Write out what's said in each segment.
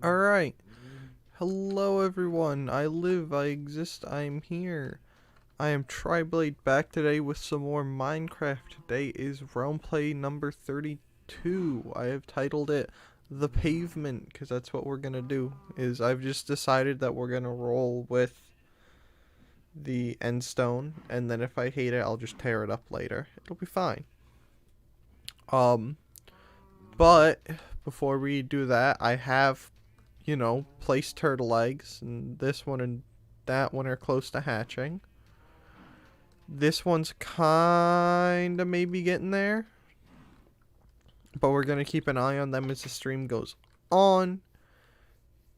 Alright. Hello everyone. I live, I exist, I am here. I am Triblade back today with some more Minecraft. Today is roleplay number 32. I have titled it The Pavement because that's what we're gonna do. I've just decided that we're gonna roll with the end stone, and then if I hate it I'll just tear it up later. It'll be fine. But before we do that, I have place turtle eggs, and this one and that one are close to hatching. This one's kinda maybe getting there, but we're gonna keep an eye on them as the stream goes on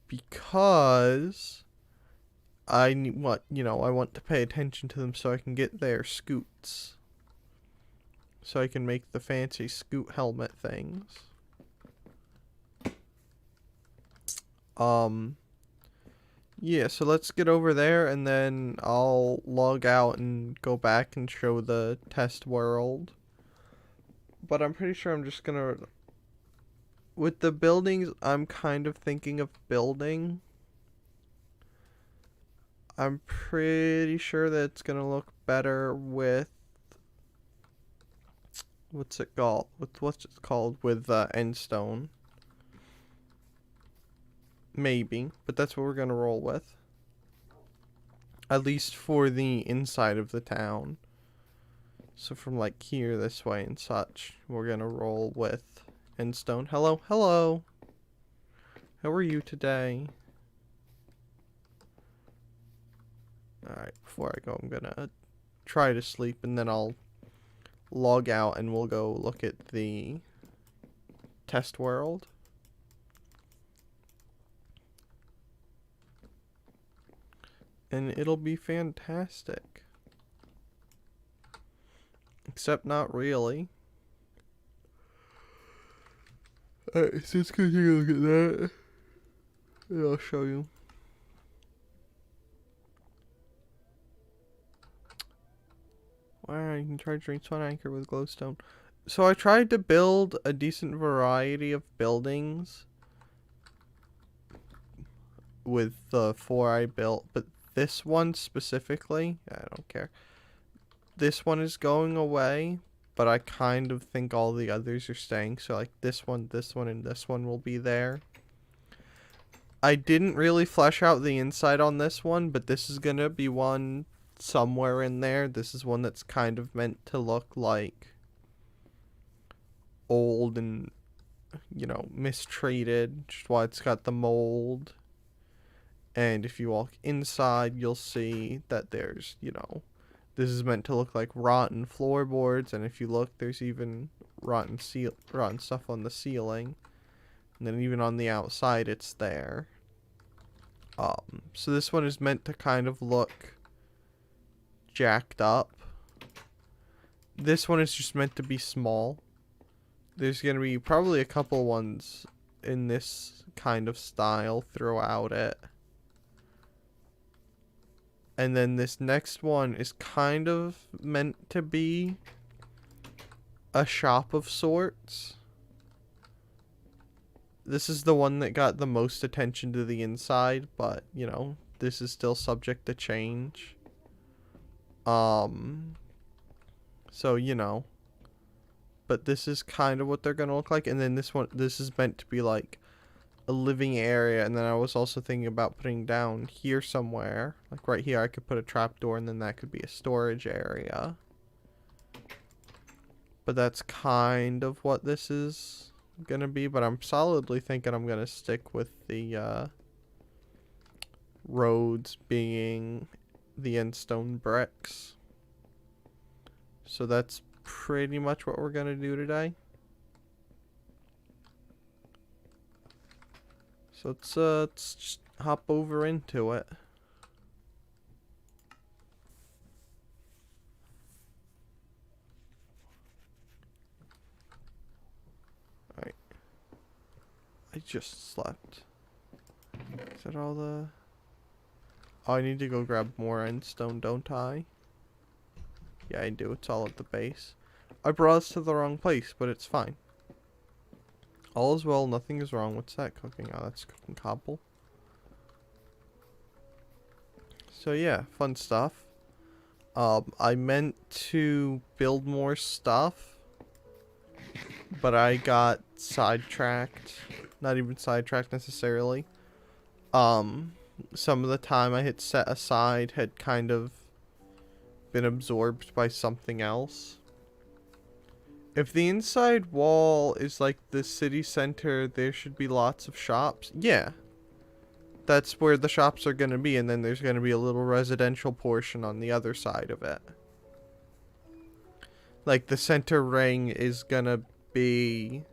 because I want to pay attention to them so I can get their scoots, so I can make the fancy scoot helmet things. Yeah, so let's get over there and then I'll log out and go back and show the test world. But I'm pretty sure I'm just gonna... With the buildings, I'm kind of thinking of building. I'm pretty sure that it's gonna look better with... What's it called? What's it called? With endstone. Maybe, but that's what we're gonna roll with. At least for the inside of the town. So from like here this way and such, we're gonna roll with endstone. Hello, hello. How are you today? Alright, before I go, I'm gonna try to sleep and then I'll log out and we'll go look at the test world. And it'll be fantastic. Except not really. Alright, so let's go take a look at that. And I'll show you. Wow, you can charge range 1 anchor with glowstone. So I tried to build a decent variety of buildings with the 4 I built, but this one specifically, I don't care. This one is going away, but I kind of think all the others are staying. So like this one, and this one will be there. I didn't really flesh out the inside on this one, but this is gonna be one somewhere in there. This is one that's kind of meant to look like old and, mistreated, just why it's got the mold. And if you walk inside, you'll see that there's, this is meant to look like rotten floorboards, and if you look, there's even rotten stuff on the ceiling. And then even on the outside, it's there. So this one is meant to kind of look jacked up. This one is just meant to be small. There's going to be probably a couple ones in this kind of style throughout it. And then this next one is kind of meant to be a shop of sorts. This is the one that got the most attention to the inside, but, this is still subject to change. So, but this is kind of what they're going to look like. And then this is meant to be like a living area, and then I was also thinking about putting down here somewhere, like right here I could put a trapdoor, and then that could be a storage area. But that's kind of what this is gonna be, but I'm solidly thinking I'm gonna stick with the roads being the endstone bricks. So that's pretty much what we're gonna do today. So let's just hop over into it. Alright. I just slept. Is that all the... Oh, I need to go grab more endstone, don't I? Yeah, I do. It's all at the base. I brought us to the wrong place, but it's fine. All is well, nothing is wrong. What's that cooking? Oh, that's cooking cobble. So yeah, fun stuff. I meant to build more stuff, but I got sidetracked. Not even sidetracked necessarily. Some of the time I had set aside had kind of been absorbed by something else. If the inside wall is like the city center, there should be lots of shops. Yeah. That's where the shops are going to be, and then there's going to be a little residential portion on the other side of it. Like, the center ring is going to be...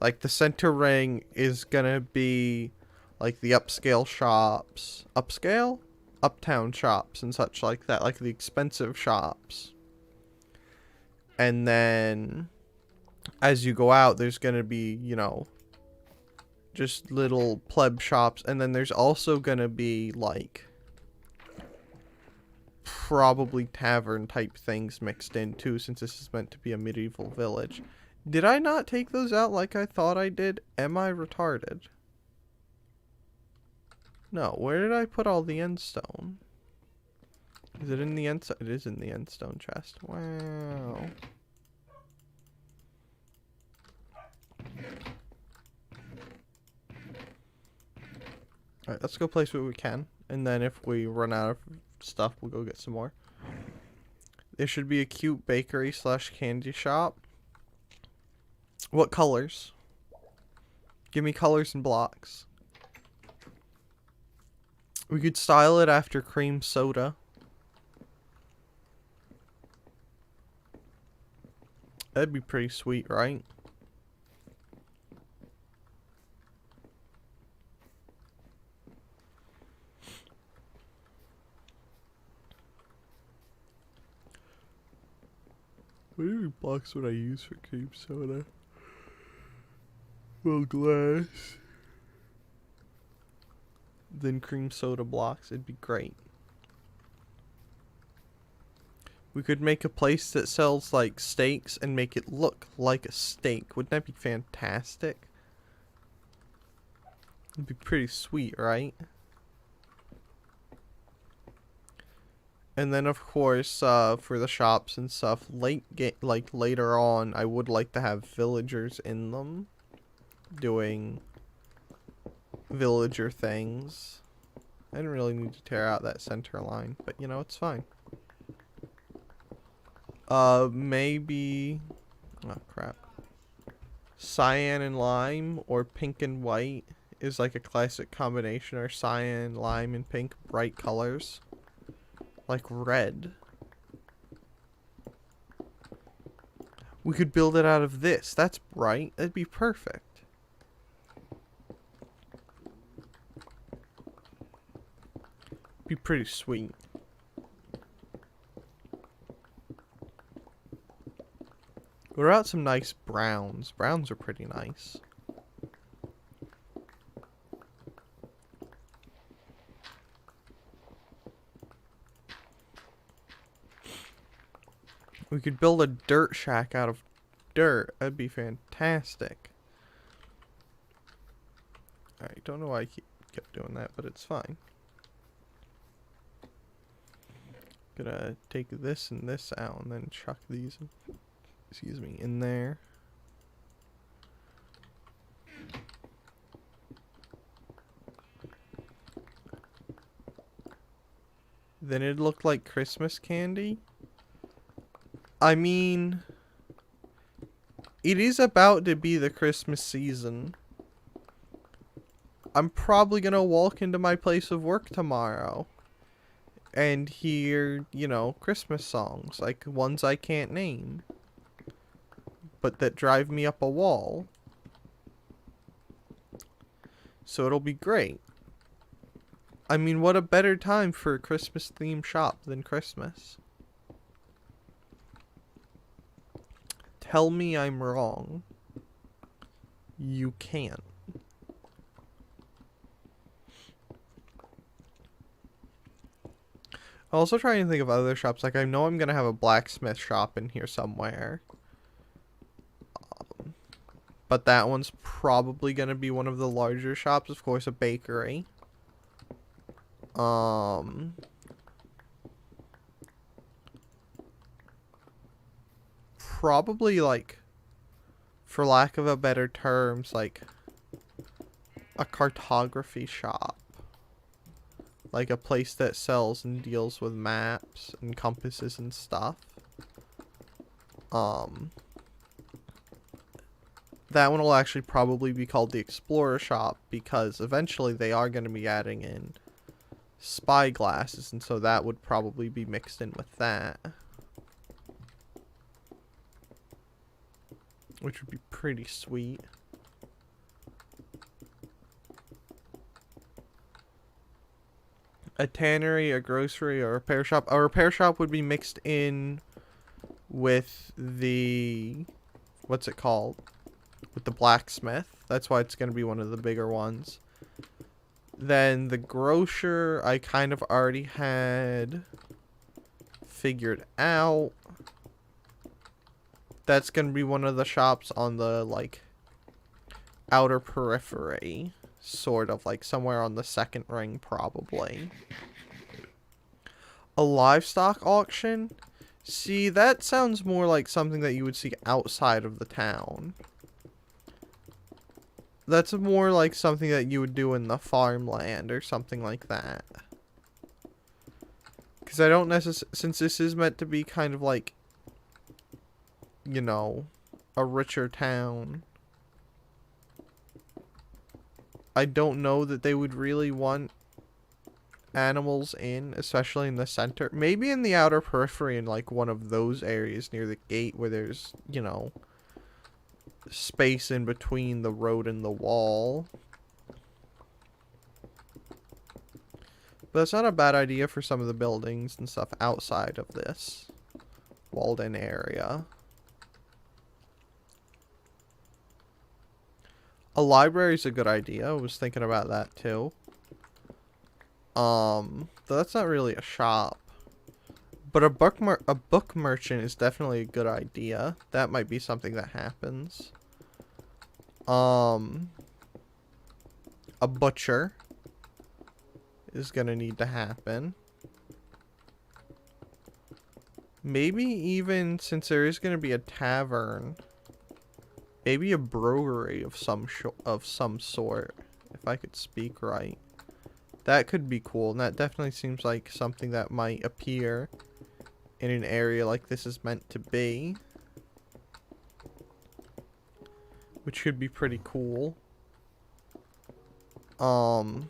Like, the center ring is going to be, like, the upscale shops. Upscale? Uptown shops and such like that. Like, the expensive shops. And then, as you go out, there's going to be, you know... just little pleb shops, and then there's also gonna be like probably tavern type things mixed in too, since this is meant to be a medieval village. Did I not take those out like I thought I did? Am I retarded? No, where did I put all the endstone? Is it in the endstone? It is in the endstone chest. Wow. Alright, let's go place what we can. And then if we run out of stuff, we'll go get some more. There should be a cute bakery slash candy shop. What colors? Give me colors and blocks. We could style it after cream soda. That'd be pretty sweet, right? What many blocks would I use for cream soda? Well, glass. Then cream soda blocks. It'd be great. We could make a place that sells like steaks and make it look like a steak. Wouldn't that be fantastic? It'd be pretty sweet, right? And then of course, for the shops and stuff, like later on, I would like to have villagers in them doing villager things. I didn't really need to tear out that center line, but you know, it's fine. Maybe, oh crap. Cyan and lime or pink and white is like a classic combination, or cyan, lime, and pink, bright colors. Like red. We could build it out of this. That's bright. That'd be perfect. Be pretty sweet. What about some nice browns? Browns are pretty nice. We could build a dirt shack out of dirt. That'd be fantastic. Alright, don't know why I kept doing that, but it's fine. Gonna take this and this out and then chuck these, excuse me, in there. Then it'd look like Christmas candy. I mean, it is about to be the Christmas season. I'm probably gonna walk into my place of work tomorrow and hear, you know, Christmas songs, like ones I can't name, but that drive me up a wall. So it'll be great. I mean, what a better time for a Christmas themed shop than Christmas? Tell me I'm wrong. You can't. I'm also trying to think of other shops. Like, I know I'm going to have a blacksmith shop in here somewhere. but that one's probably going to be one of the larger shops. Of course, a bakery. Probably, like, for lack of a better terms, like a cartography shop. Like a place that sells and deals with maps and compasses and stuff. That one will actually probably be called the Explorer Shop, because eventually they are going to be adding in spy glasses, and so that would probably be mixed in with that. Which would be pretty sweet. A tannery, a grocery, or a repair shop. A repair shop would be mixed in with the... what's it called? With the blacksmith. That's why it's going to be one of the bigger ones. Then the grocer, I kind of already had figured out. That's going to be one of the shops on the, like, outer periphery. Sort of, like, somewhere on the second ring, probably. A livestock auction? See, that sounds more like something that you would see outside of the town. That's more like something that you would do in the farmland or something like that. Because I don't necessarily... Since this is meant to be kind of like, you know, a richer town, I don't know that they would really want animals in, especially in the center. Maybe in the outer periphery in like one of those areas near the gate where there's, you know, space in between the road and the wall. But it's not a bad idea for some of the buildings and stuff outside of this walled-in area. A library is a good idea. I was thinking about that too. Though that's not really a shop. But a book merchant is definitely a good idea. That might be something that happens. A butcher is gonna need to happen. Maybe even, since there is gonna be a tavern, maybe a brewery of some sort, if I could speak right. That could be cool, and that definitely seems like something that might appear in an area like this is meant to be. Which could be pretty cool. I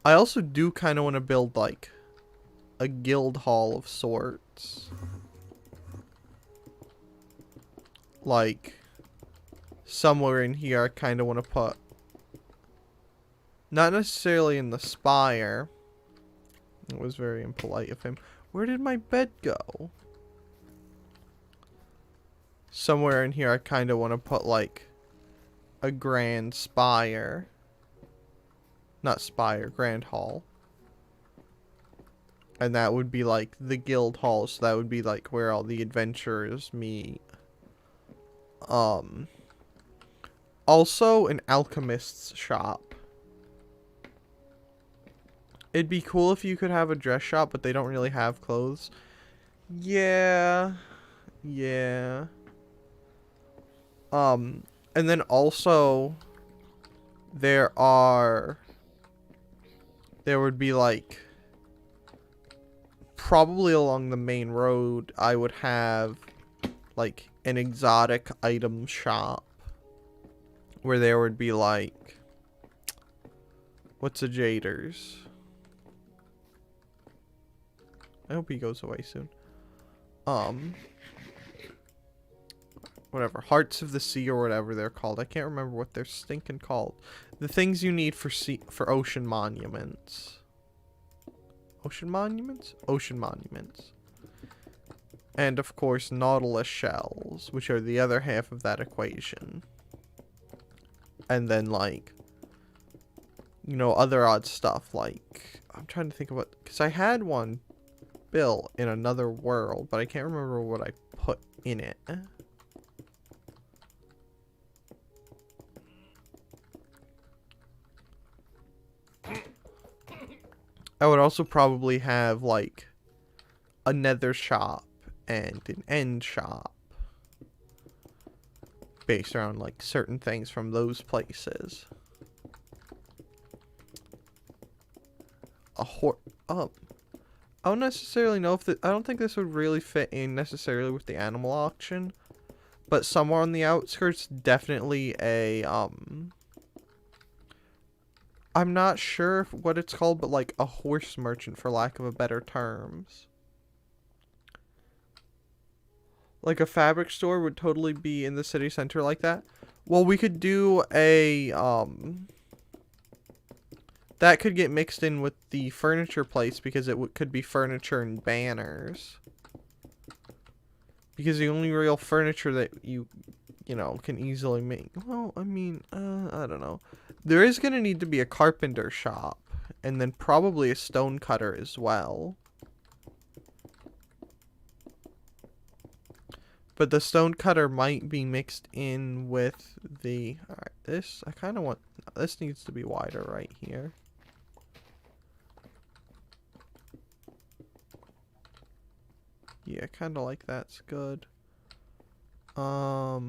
also do kind of want to build, like, a guild hall of sorts. Like, somewhere in here I kind of want to put... Not necessarily in the spire. It was very impolite of him. Where did my bed go? Somewhere in here I kind of want to put, like, a grand spire. Not spire, grand hall. And that would be, like, the guild hall. So that would be, like, where all the adventurers meet. Also, an alchemist's shop. It'd be cool if you could have a dress shop, but they don't really have clothes. Yeah. Yeah. And then also, there would be, like, probably along the main road, I would have, like, an exotic item shop. Where there would be, like, what's a Jaders? I hope he goes away soon. Whatever, Hearts of the Sea or whatever they're called. I can't remember what they're stinking called. The things you need for ocean monuments. Ocean monuments? Ocean monuments. And of course, Nautilus shells, which are the other half of that equation. And then, like, you know, other odd stuff, like, I'm trying to think of what, because I had one built in another world, but I can't remember what I put in it. I would also probably have, like, a nether shop and an end shop. Based around, like, certain things from those places. Oh, I don't necessarily know if I don't think this would really fit in necessarily with the animal auction. But somewhere on the outskirts, definitely I'm not sure what it's called, but like a horse merchant, for lack of a better terms. Like a fabric store would totally be in the city center like that. Well, we could do that could get mixed in with the furniture place because it could be furniture and banners. Because the only real furniture that you know, can easily make. Well, I mean, I don't know. There is going to need to be a carpenter shop. And then probably a stone cutter as well. But the stone cutter might be mixed in with the... Alright, this, I kind of want... This needs to be wider right here. Yeah, kind of like that's good. I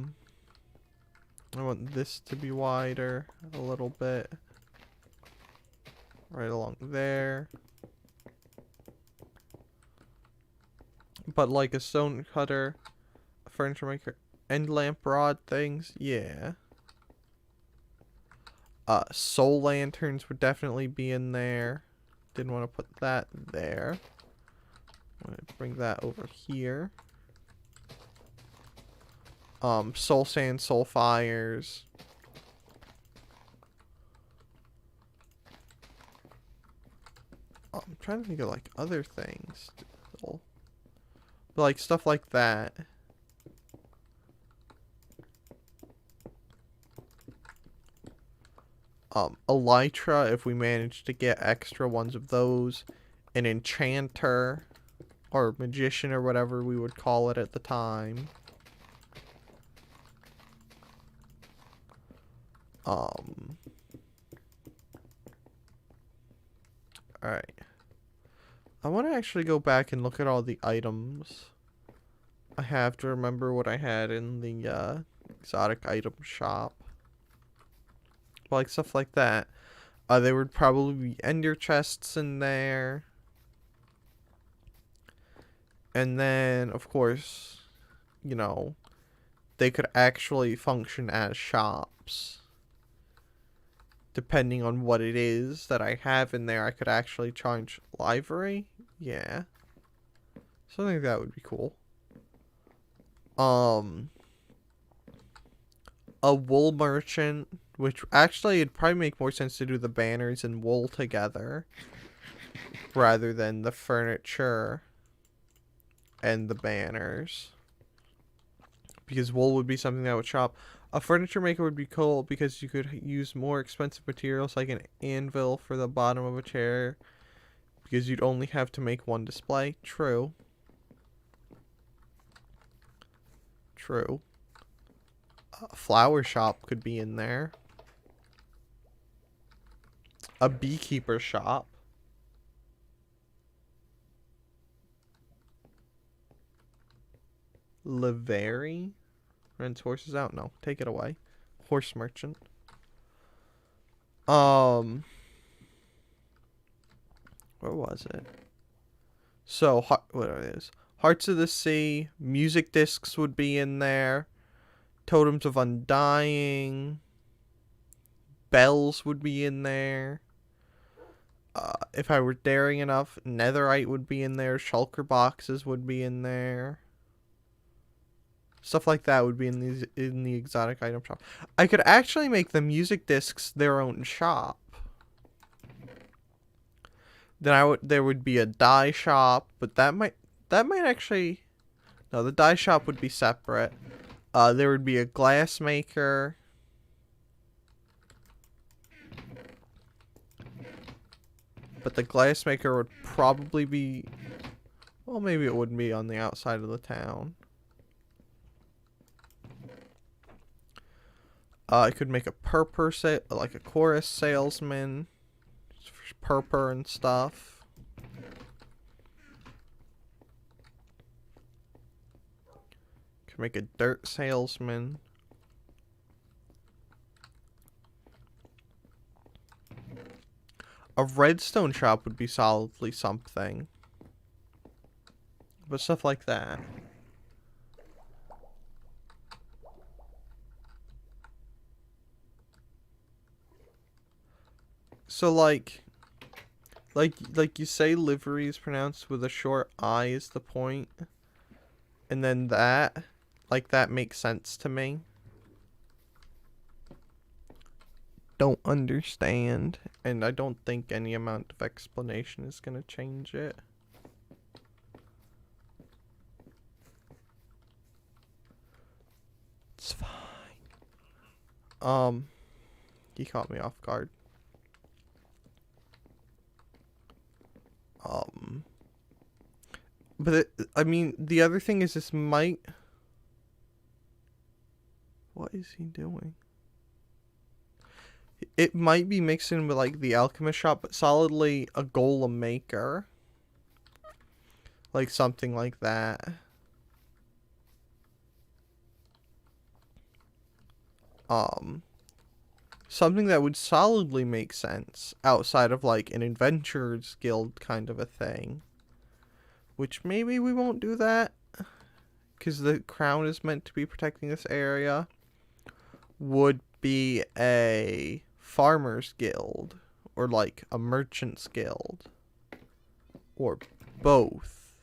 want this to be wider a little bit. Right along there. But like a stone cutter, a furniture maker, end lamp rod things, yeah. Soul lanterns would definitely be in there. Didn't want to put that there. I'm gonna bring that over here. Soul sand, soul fires. I'm trying to think of like other things. Like stuff like that. Elytra, if we manage to get extra ones of those. An enchanter. Or magician or whatever we would call it at the time. Alright. I want to actually go back and look at all the items. I have to remember what I had in the exotic item shop. Like stuff like that. There would probably be ender chests in there. And then, of course, you know, they could actually function as shops. Depending on what it is that I have in there, I could actually charge livery. Yeah. Something like that would be cool. A wool merchant, which actually it'd probably make more sense to do the banners and wool together rather than the furniture and the banners, because wool would be something that would shop. A furniture maker would be cool because you could use more expensive materials like an anvil for the bottom of a chair, because you'd only have to make one display. True. A flower shop could be in there. A beekeeper shop. Livery? Rents horses out? No, take it away. Horse merchant. What was it? So, what it is? Hearts of the Sea. Music discs would be in there. Totems of Undying. Bells would be in there. If I were daring enough, netherite would be in there. Shulker boxes would be in there. Stuff like that would be in the exotic item shop. I could actually make the music discs their own shop. Then there would be a dye shop, but that might actually, no, the dye shop would be separate. There would be a glass maker. But the glass maker would probably be, well, maybe it wouldn't be on the outside of the town. I could make a like a chorus salesman, purpur and stuff. Could make a dirt salesman. A redstone shop would be solidly something. But stuff like that. So like you say livery is pronounced with a short I is the point. And then that, like that makes sense to me. Don't understand. And I don't think any amount of explanation is going to change it. It's fine. He caught me off guard. But I mean, the other thing is this might... What is he doing? It might be mixed in with, like, the alchemist shop, but solidly a golem maker. Like, something like that. Something that would solidly make sense outside of, like, an adventurers guild kind of a thing. Which maybe we won't do that. Because the crown is meant to be protecting this area. Would be a farmer's guild. Or like a merchant's guild. Or both.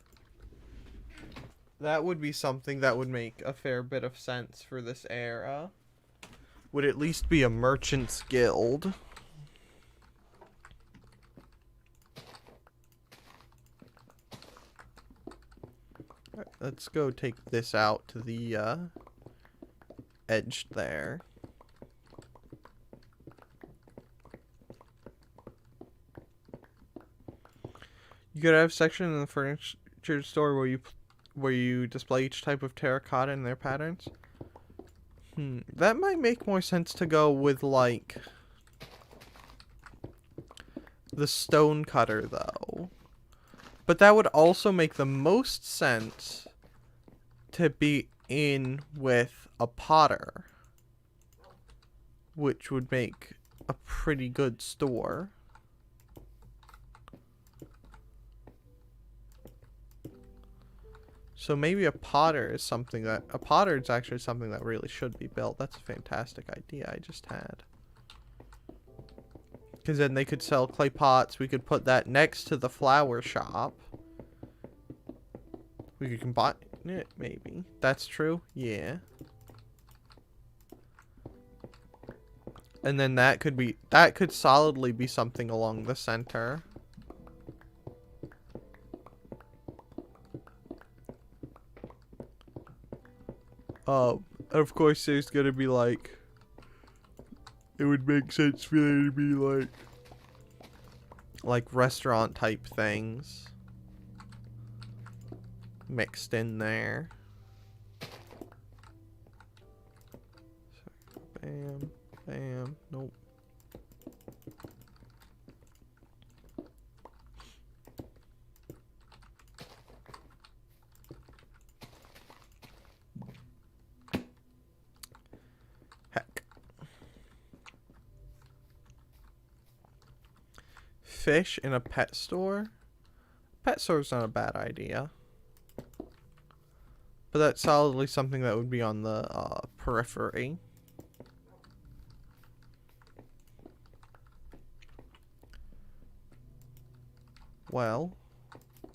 That would be something that would make a fair bit of sense for this era. Would at least be a merchant's guild. Alright, let's go take this out to the edge there. You could have a section in the furniture store where you display each type of terracotta and their patterns. That might make more sense to go with, like, the stone cutter, though. But that would also make the most sense to be in with a potter. Which would make a pretty good store. So maybe a potter is something that... A potter is actually something that really should be built. That's a fantastic idea I just had. Because then they could sell clay pots. We could put that next to the flower shop. We could combine it, maybe. That's true? Yeah. And then that could be... That could solidly be something along the center. Of course there's gonna be like... It would make sense for there to be like restaurant type things mixed in there. So, bam, bam, nope. Heck. Fish in a pet store? Pet store's not a bad idea. But that's solidly something that would be on the periphery. Well, with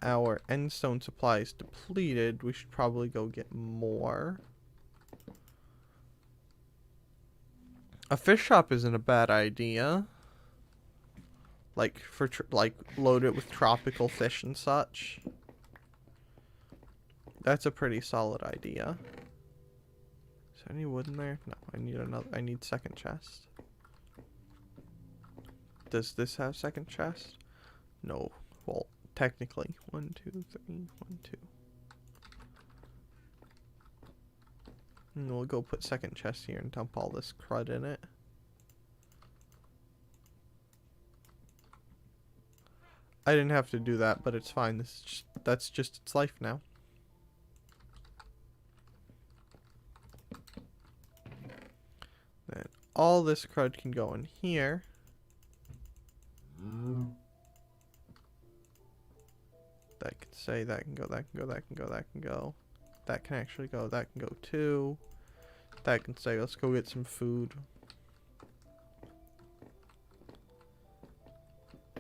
our endstone supplies depleted, we should probably go get more. A fish shop isn't a bad idea. Like, load it with tropical fish and such. That's a pretty solid idea. Is there any wood in there? No, I need second chest. Does this have second chest? No. Well, technically. 1, 2, 3, 1, 2. And we'll go put second chest here and dump all this crud in it. I didn't have to do that, but it's fine. That's just its life now. all this crud can go in here. That can say, that can go, that can go, that can go, that can go. That can actually go, that can go too. That can say, let's go get some food.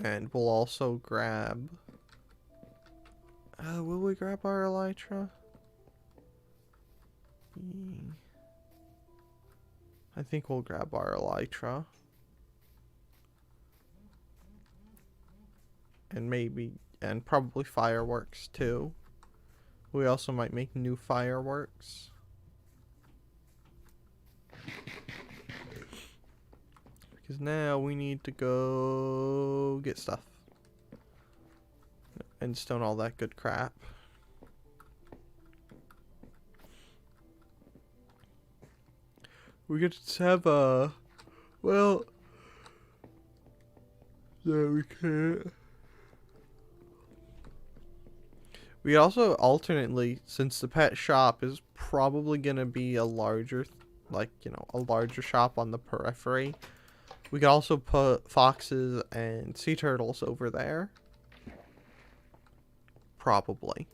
And we'll also grab... will we grab our elytra? I think we'll grab our elytra. And maybe, and probably fireworks too. We also might make new fireworks. Because now we need to go get stuff. And stone all that good crap. We get to have a... Well... No, we can't. We also alternately, since the pet shop is probably going to be a larger, like, you know, a larger shop on the periphery, we could also put foxes and sea turtles over there. Probably.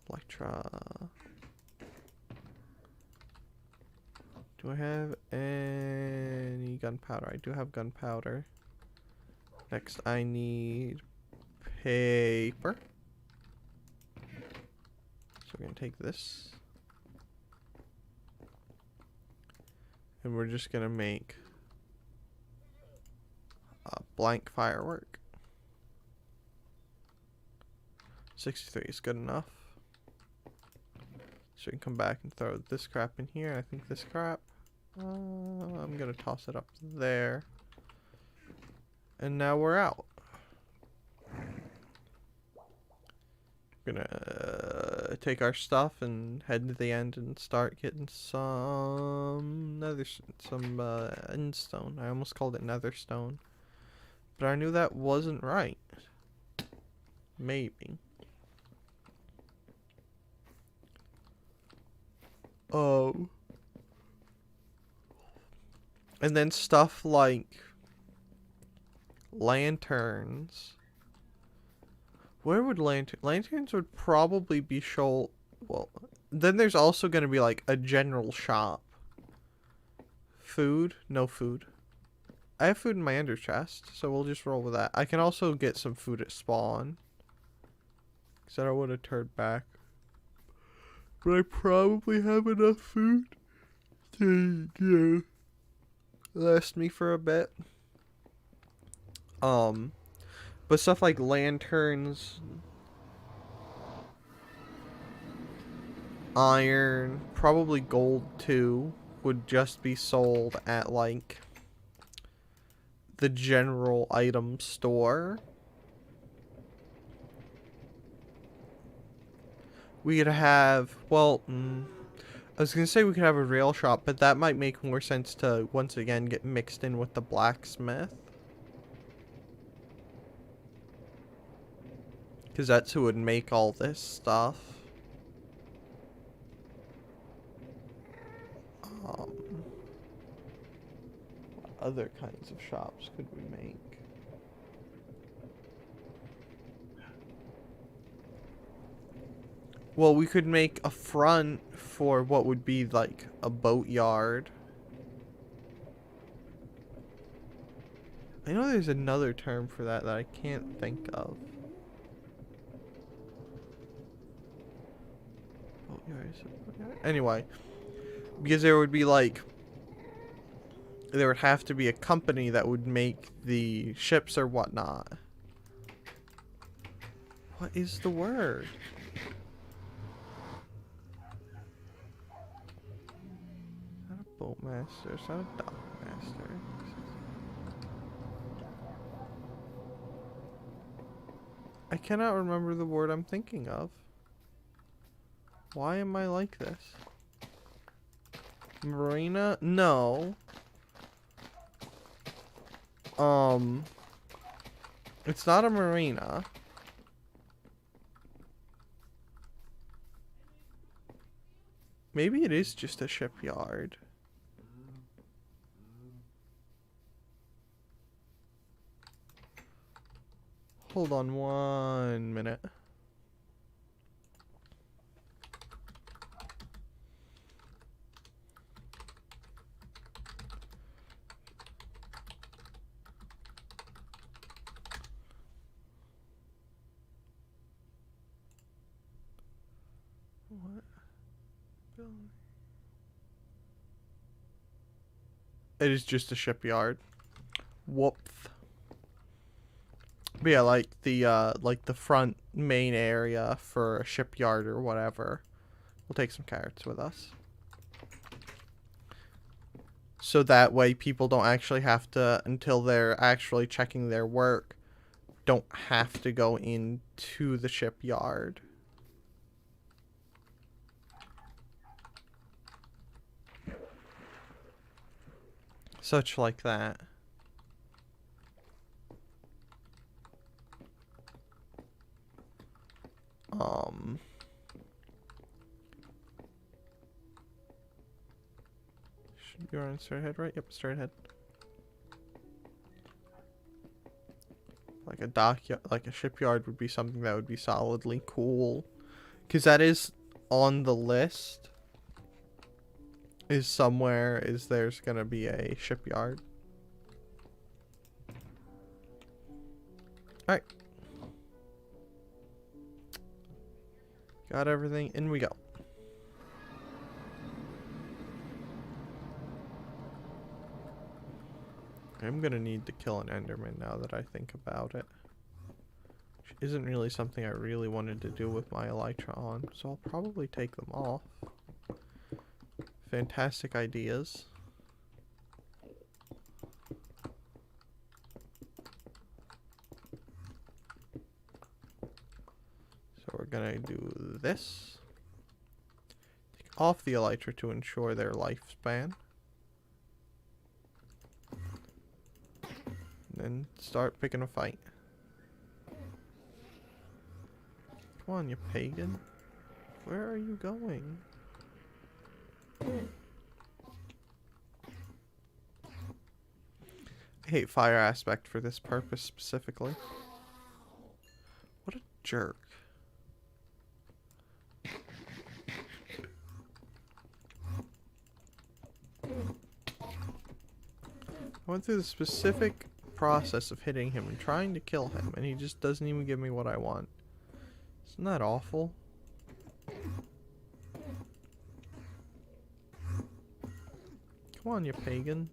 Electra. Do I have any gunpowder? I do have gunpowder. Next, I need paper. So we're going to take this. And we're just going to make a blank firework. 63 is good enough. So we can come back and throw this crap in here. I think this crap. I'm going to toss it up there. And now we're out. We're gonna take our stuff and head to the end and start getting some end stone. I almost called it nether stone, but I knew that wasn't right. Maybe. Oh. And then stuff like lanterns. Where would lanterns would probably be show. Well, then there's also going to be like a general shop. Food? No food. I have food in my ender chest, so we'll just roll with that. I can also get some food at spawn. Because I don't want to turn back. But I probably have enough food to, you know, last me for a bit. But stuff like lanterns, iron, probably gold too, would just be sold at like the general item store. We could have, well, I was going to say we could have a rail shop, but that might make more sense to once again get mixed in with the blacksmith. Because that's who would make all this stuff. What other kinds of shops could we make? Well, we could make a front for what would be like a boatyard. I know there's another term for that I can't think of. Anyway, because there would be like, there would have to be a company that would make the ships or whatnot. What is the word? It's not a boatmaster, it's not a dockmaster. I cannot remember the word I'm thinking of. Why am I like this? Marina? No. It's not a marina. Maybe it is just a shipyard. Hold on 1 minute. What? It is just a shipyard. Whoop. But yeah, like the front main area for a shipyard or whatever. We'll take some carrots with us. So that way people don't actually have to, until they're actually checking their work, don't have to go into the shipyard. Such like that. You're on straight ahead, right? Yep, straight ahead. Like a dockyard, like a shipyard would be something that would be solidly cool. Because that is on the list. There's gonna be a shipyard. Alright. Got everything, in we go. I'm gonna need to kill an Enderman now that I think about it. Which isn't really something I really wanted to do with my Elytra on, so I'll probably take them off. Fantastic ideas. So we're gonna do this. Take off the Elytra to ensure their lifespan. And start picking a fight. Come on, you pagan. Where are you going? I hate fire aspect for this purpose specifically. What a jerk. I went through the specific process of hitting him and trying to kill him, and he just doesn't even give me what I want. Isn't that awful? Come on, you pagan.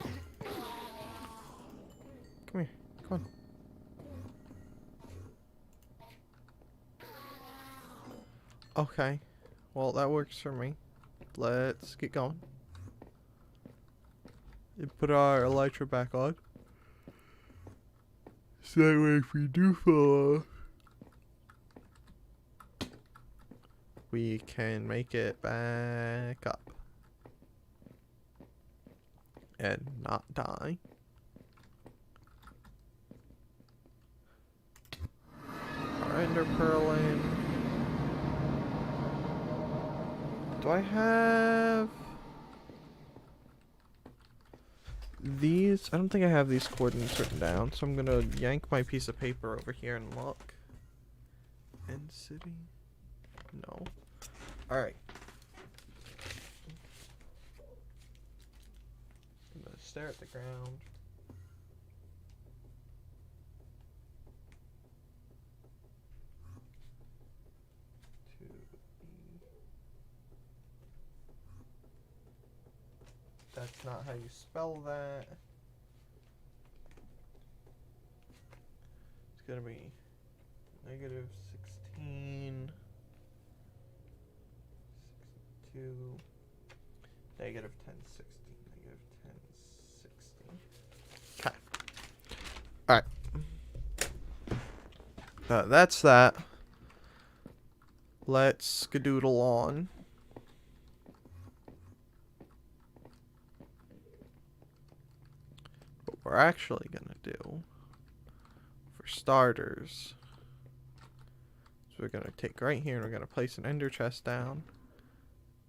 Come here. Come on. Okay. Well, that works for me. Let's get going. And put our Elytra back on. So that way if we do fall off, we can make it back up. And not die. Our ender pearl in. Do I have these? I don't think I have these coordinates written down, so I'm gonna yank my piece of paper over here and look. End city? No. Alright. I'm gonna stare at the ground. That's not how you spell that. It's gonna be -16, 62, -1060, -1060. Okay. Alright. That's that. Let's skedoodle on. What we're actually gonna do, for starters, is we're gonna take right here and we're gonna place an ender chest down.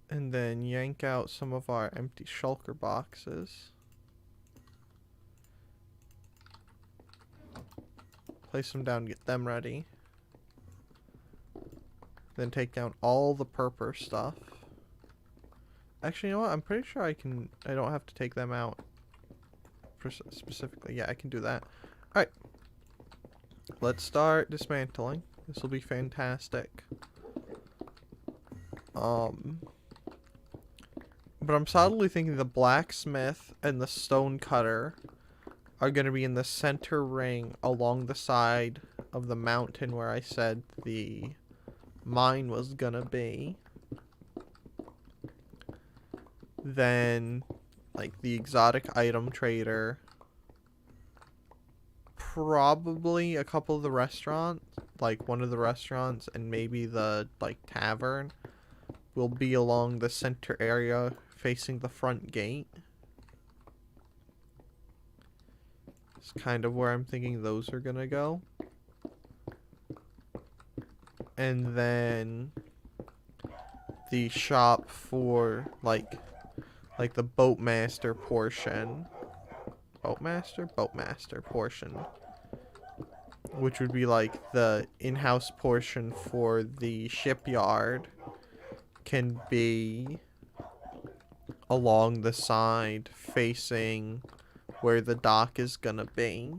And then yank out some of our empty shulker boxes. Place them down, get them ready. Then take down all the purple stuff. Actually, you know what? I'm pretty sure I don't have to take them out specifically. Yeah, I can do that. Alright. Let's start dismantling. This will be fantastic. But I'm solidly thinking the blacksmith and the stone cutter are going to be in the center ring along the side of the mountain where I said the mine was going to be. Then, like, the exotic item trader, probably a couple of the restaurants, like one of the restaurants and maybe the, like, tavern will be along the center area facing the front gate. It's kind of where I'm thinking those are gonna go. And then the shop for, like the boatmaster portion. Boatmaster portion. Which would be like the in-house portion for the shipyard can be along the side facing where the dock is gonna be.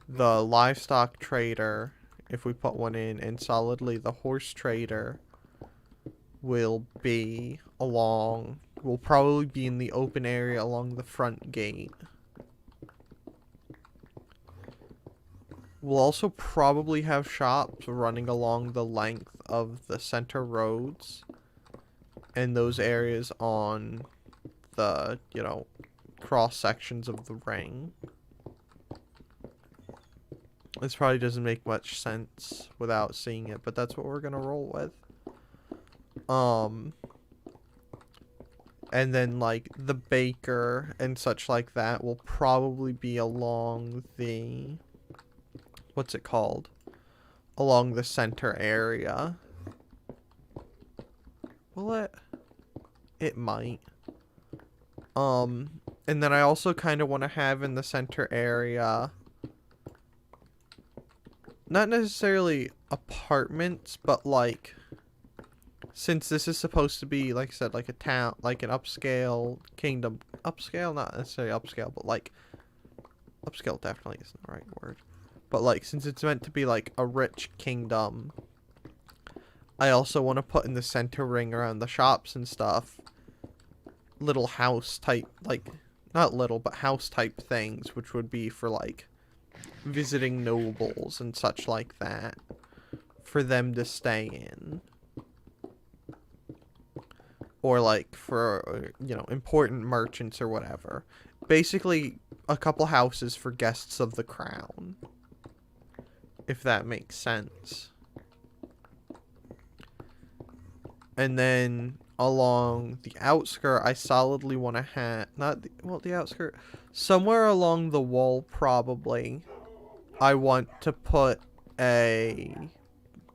The livestock trader, if we put one in, and solidly the horse trader will probably be in the open area along the front gate. We'll also probably have shops running along the length of the center roads and those areas on the, cross sections of the ring. This probably doesn't make much sense without seeing it, but that's what we're gonna roll with. And then, like, the baker and such like that will probably be along the... what's it called? Along the center area. Will it? It might. And then I also kind of want to have in the center area... not necessarily apartments, but, like... since this is supposed to be, like I said, like a town, like an upscale kingdom. Upscale? Not necessarily upscale, but, like... upscale definitely isn't the right word. But, like, since it's meant to be, like, a rich kingdom, I also want to put in the center ring around the shops and stuff little house type, like, not little, but house type things, which would be for, like, visiting nobles and such like that, for them to stay in. Or, like, for, important merchants or whatever. Basically, a couple houses for guests of the crown. If that makes sense. And then along the outskirt, I solidly want to have... the outskirt. Somewhere along the wall, probably, I want to put a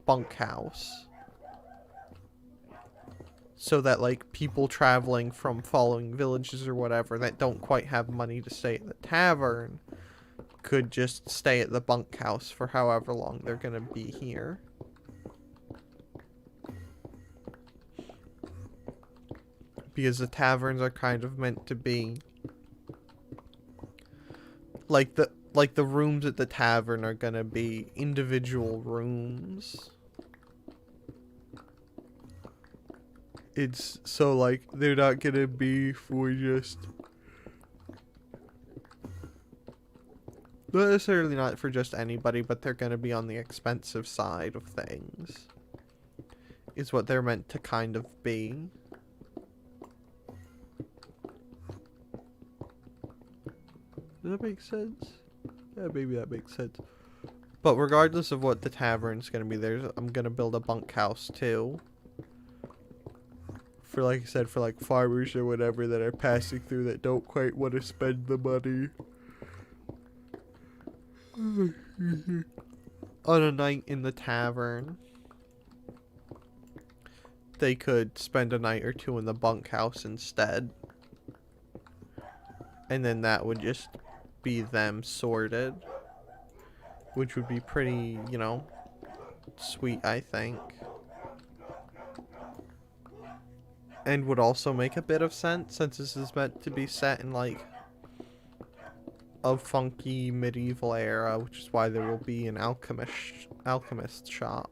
bunkhouse. So that, like, people traveling from following villages or whatever that don't quite have money to stay at the tavern could just stay at the bunkhouse for however long they're gonna be here. Because the taverns are kind of meant to be like the rooms at the tavern are gonna be individual rooms. It's so, like, they're not gonna be for just... not necessarily not for just anybody, but they're gonna be on the expensive side of things. Is what they're meant to kind of be. Does that make sense? Yeah, maybe that makes sense. But regardless of what the tavern's gonna be, I'm gonna build a bunkhouse too. For, like I said, for, like, farmers or whatever that are passing through that don't quite want to spend the money on a night in the tavern. They could spend a night or two in the bunkhouse instead. And then that would just be them sorted, which would be pretty, you know, sweet, I think. And would also make a bit of sense since this is meant to be set in like a funky medieval era, which is why there will be an alchemist shop.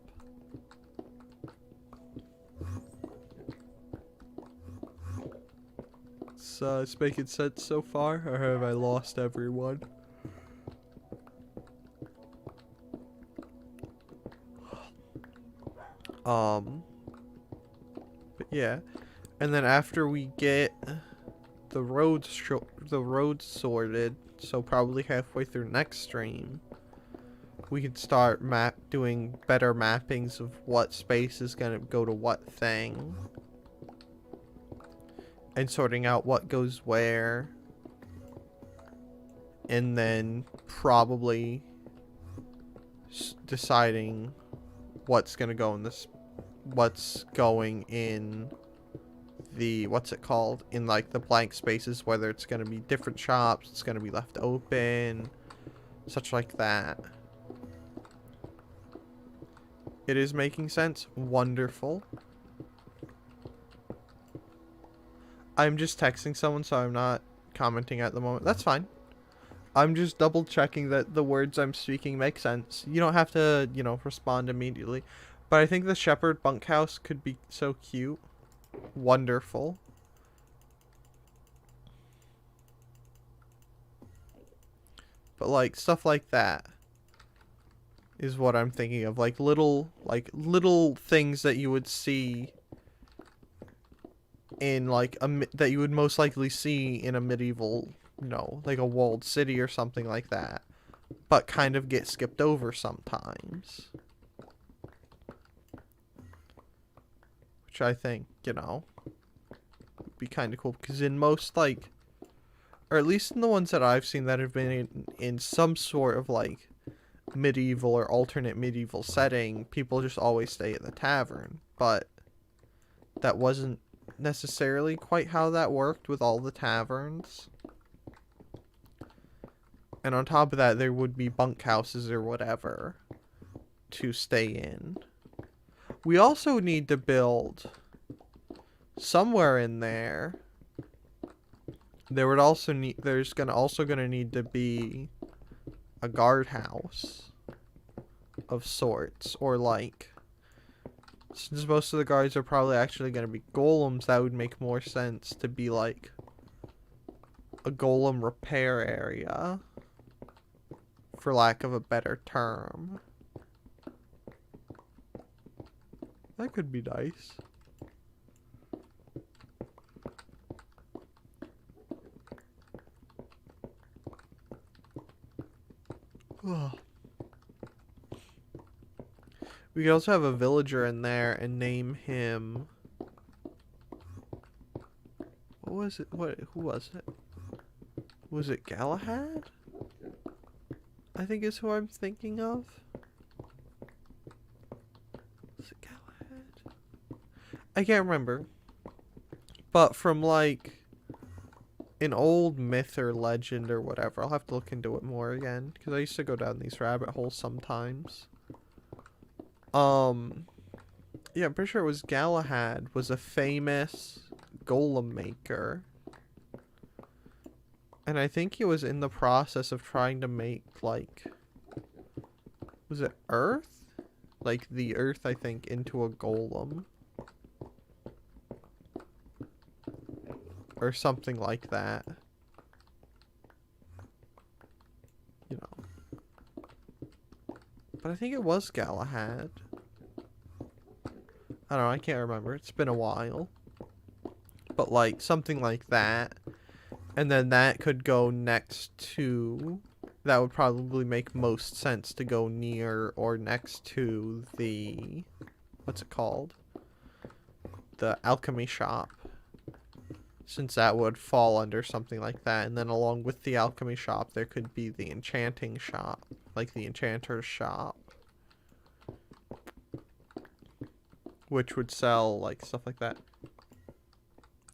It's making sense so far, or have I lost everyone? But yeah, and then after we get the roads sorted, so probably halfway through next stream, we could start doing better mappings of what space is gonna go to what thing, and sorting out what goes where, and then probably deciding what's gonna go in this, what's going in the, what's it called, in like the blank spaces, whether it's gonna be different shops, it's gonna be left open, such like that. It is making sense. Wonderful. I'm just texting someone, so I'm not commenting at the moment. That's fine. I'm just double checking that the words I'm speaking make sense. You don't have to, you know, respond immediately. But I think the shepherd bunkhouse could be so cute. Wonderful. But like stuff like that is what I'm thinking of. Like little things that you would see in like that you would most likely see in a medieval, you know, like a walled city or something like that, but kind of get skipped over sometimes. Which I think, you know, would be kind of cool, because in most, like, or at least in the ones that I've seen that have been in some sort of like medieval or alternate medieval setting, people just always stay at the tavern. But that wasn't necessarily quite how that worked with all the taverns. And on top of that, there would be bunkhouses or whatever to stay in. We also need to build somewhere in there. There's also gonna need to be a guardhouse of sorts, or like, since most of the guards are probably actually gonna be golems, that would make more sense to be like a golem repair area, for lack of a better term. That could be nice. We could also have a villager in there and name him... What was it? Who was it? Was it Galahad? I think is who I'm thinking of. Was it Galahad? I can't remember. But from like an old myth or legend or whatever. I'll have to look into it more again, because I used to go down these rabbit holes sometimes. Yeah, I'm pretty sure it was Galahad was a famous golem maker. And I think he was in the process of trying to make, like, was it earth? Like, the earth, I think, into a golem. Or something like that. You know. But I think it was Galahad. I don't know, I can't remember. It's been a while. But, like, something like that. And then that could go next to... That would probably make most sense to go near or next to the... What's it called? The alchemy shop. Since that would fall under something like that. And then along with the alchemy shop, there could be the enchanting shop. Like the enchanter's shop. Which would sell, like, stuff like that.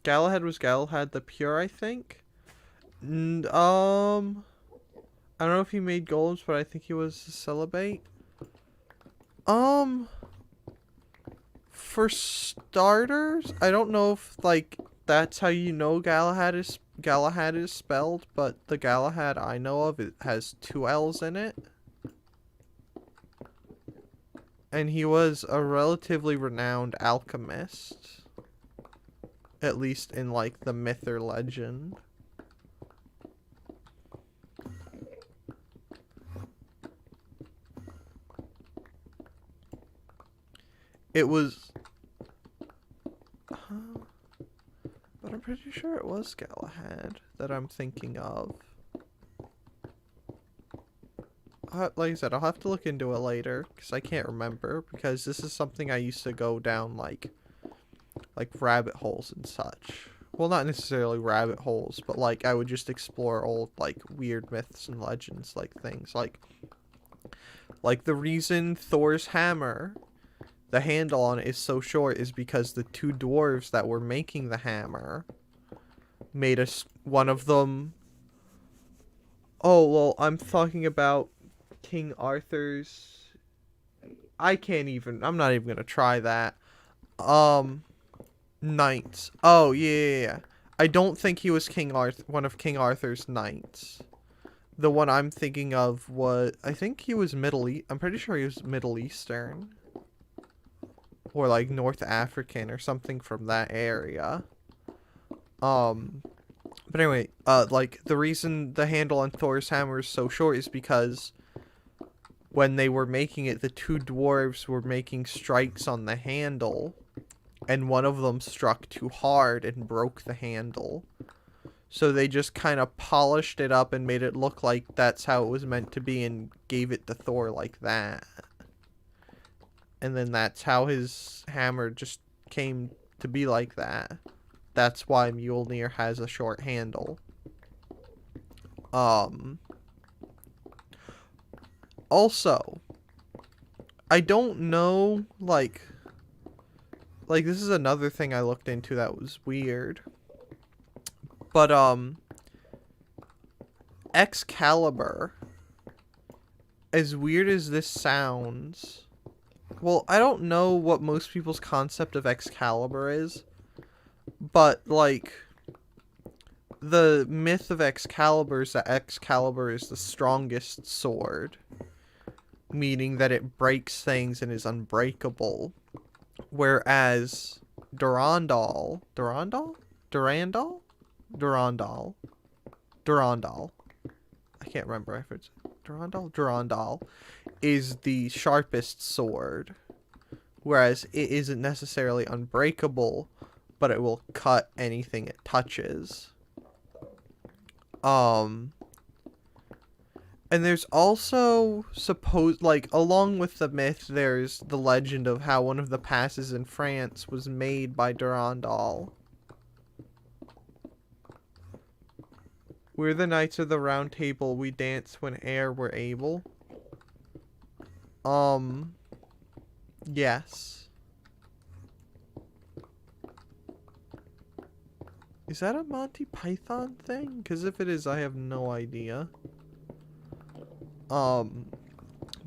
Galahad was Galahad the Pure, I think? I don't know if he made golems, but I think he was a celibate. Um, for starters, I don't know if like that's how you know Galahad is spelled, but the Galahad I know of it has two L's in it. And he was a relatively renowned alchemist. At least in like the myth or legend. It was but I'm pretty sure it was Galahad that I'm thinking of. Like I said, I'll have to look into it later because I can't remember, because this is something I used to go down like rabbit holes and such. Well, not necessarily rabbit holes, but like I would just explore old like weird myths and legends, like things like the reason Thor's hammer, the handle on it is so short is because the two dwarves that were making the hammer made one of them. Oh, well, I'm talking about King Arthur's. I'm not even gonna try that. Knights. Oh, yeah. I don't think he was one of King Arthur's knights. The one I'm thinking of was, I think he was I'm pretty sure he was Middle Eastern. Or like North African or something from that area. But anyway, like the reason the handle on Thor's hammer is so short is because when they were making it, the two dwarves were making strikes on the handle, and one of them struck too hard and broke the handle. So they just kind of polished it up and made it look like that's how it was meant to be and gave it to Thor like that. And then that's how his hammer just came to be like that. That's why Mjolnir has a short handle. Also, I don't know, like this is another thing I looked into that was weird. But, Excalibur, as weird as this sounds, well, I don't know what most people's concept of Excalibur is, but, like, the myth of Excalibur is that Excalibur is the strongest sword, meaning that it breaks things and is unbreakable, whereas Durandal, I can't remember if it's Durandal is the sharpest sword, whereas it isn't necessarily unbreakable, but it will cut anything it touches. And there's also along with the myth, there's the legend of how one of the passes in France was made by Durandal. We're the Knights of the Round Table, we dance whene'er we're able. Yes. Is that a Monty Python thing? Because if it is, I have no idea. But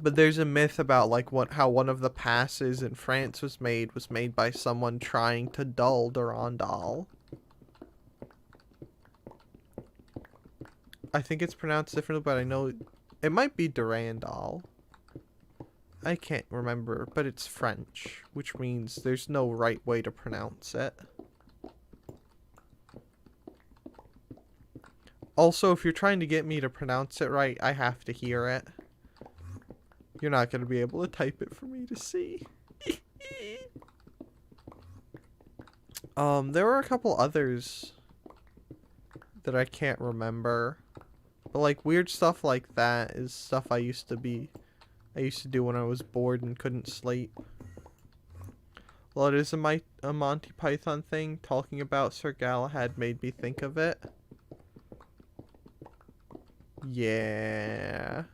there's a myth about how one of the passes in France was made by someone trying to dull Durandal. I think it's pronounced differently, but I know it might be Durandal. I can't remember, but it's French, which means there's no right way to pronounce it. Also, if you're trying to get me to pronounce it right, I have to hear it. You're not going to be able to type it for me to see. There were a couple others that I can't remember. But like weird stuff like that is stuff I used to do when I was bored and couldn't sleep. Well, it is a Monty Python thing. Talking about Sir Galahad made me think of it. Yeah.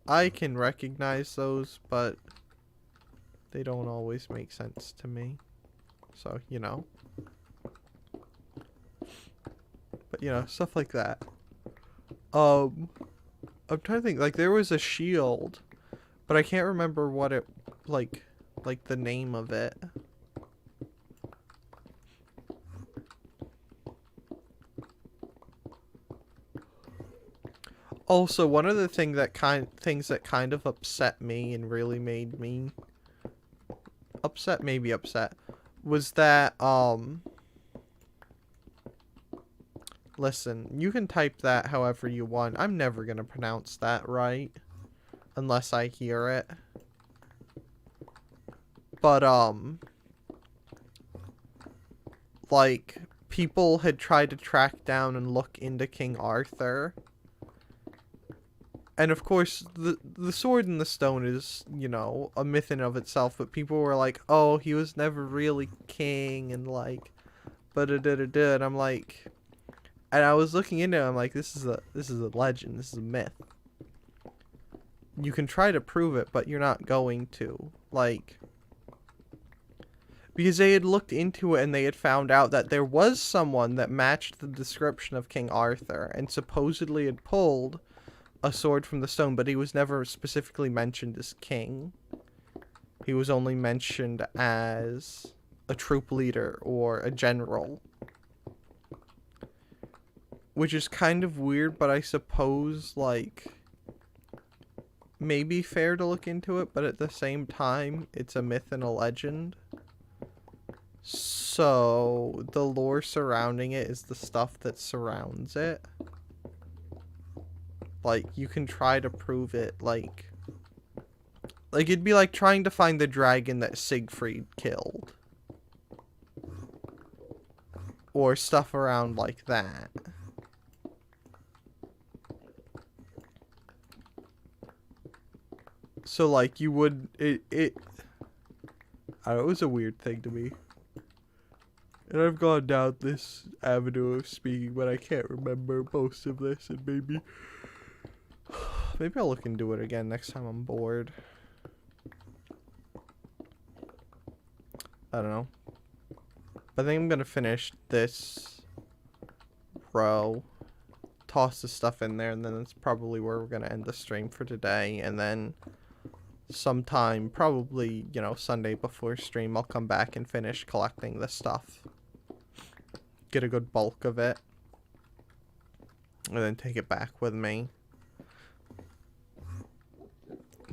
I can recognize those, but they don't always make sense to me. So, you know. But, you know, stuff like that. I'm trying to think. Like, there was a shield, but I can't remember what it, like the name of it. Also, one of the things that kind of upset me and really made me upset, maybe upset, was that, listen, you can type that however you want. I'm never gonna pronounce that right unless I hear it. But, like, people had tried to track down and look into King Arthur. And of course, the sword and the stone is, you know, a myth in of itself, but people were like, oh, he was never really king, and like, and I'm like, and I was looking into it, I'm like, this is a legend, this is a myth. You can try to prove it, but you're not going to, like, because they had looked into it and they had found out that there was someone that matched the description of King Arthur and supposedly had pulled a sword from the stone, but he was never specifically mentioned as king. He was only mentioned as a troop leader or a general. Which is kind of weird, but I suppose, like, maybe fair to look into it, but at the same time, it's a myth and a legend. So, the lore surrounding it is the stuff that surrounds it. Like, you can try to prove it, like, it'd be like trying to find the dragon that Siegfried killed. Or stuff around like that. So, like, you would, I don't know, it was a weird thing to me. And I've gone down this avenue of speaking, but I can't remember most of this, and maybe I'll look into it again next time I'm bored. I don't know. I think I'm gonna finish this row, toss the stuff in there, and then that's probably where we're gonna end the stream for today. And then sometime, probably, you know, Sunday before stream, I'll come back and finish collecting this stuff. Get a good bulk of it. And then take it back with me.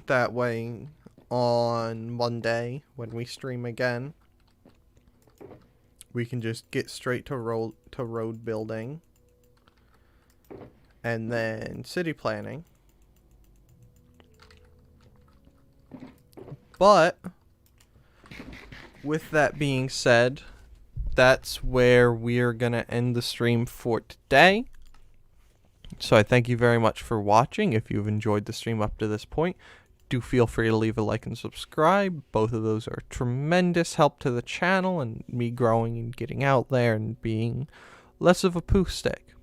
That way, on Monday, when we stream again, we can just get straight to road building. And then city planning. But, with that being said, that's where we're going to end the stream for today. So I thank you very much for watching. If you've enjoyed the stream up to this point, do feel free to leave a like and subscribe. Both of those are tremendous help to the channel and me growing and getting out there and being less of a poo stick.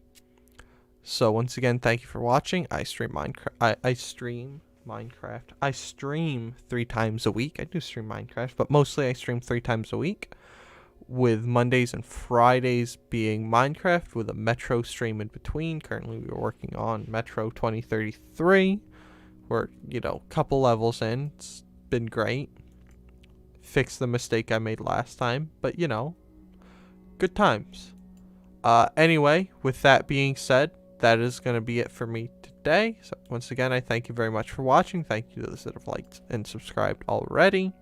So once again, thank you for watching. I stream Minecraft. I stream Minecraft. I stream 3 times a week. I do stream Minecraft, but mostly I stream 3 times a week, with Mondays and Fridays being Minecraft with a Metro stream in between. Currently we're working on Metro 2033. We're, you know, a couple levels in. It's been great. Fixed the mistake I made last time, but you know, good times. Anyway, with that being said, that is going to be it for me today. So once again, I thank you very much for watching. Thank you to those that have liked and subscribed already.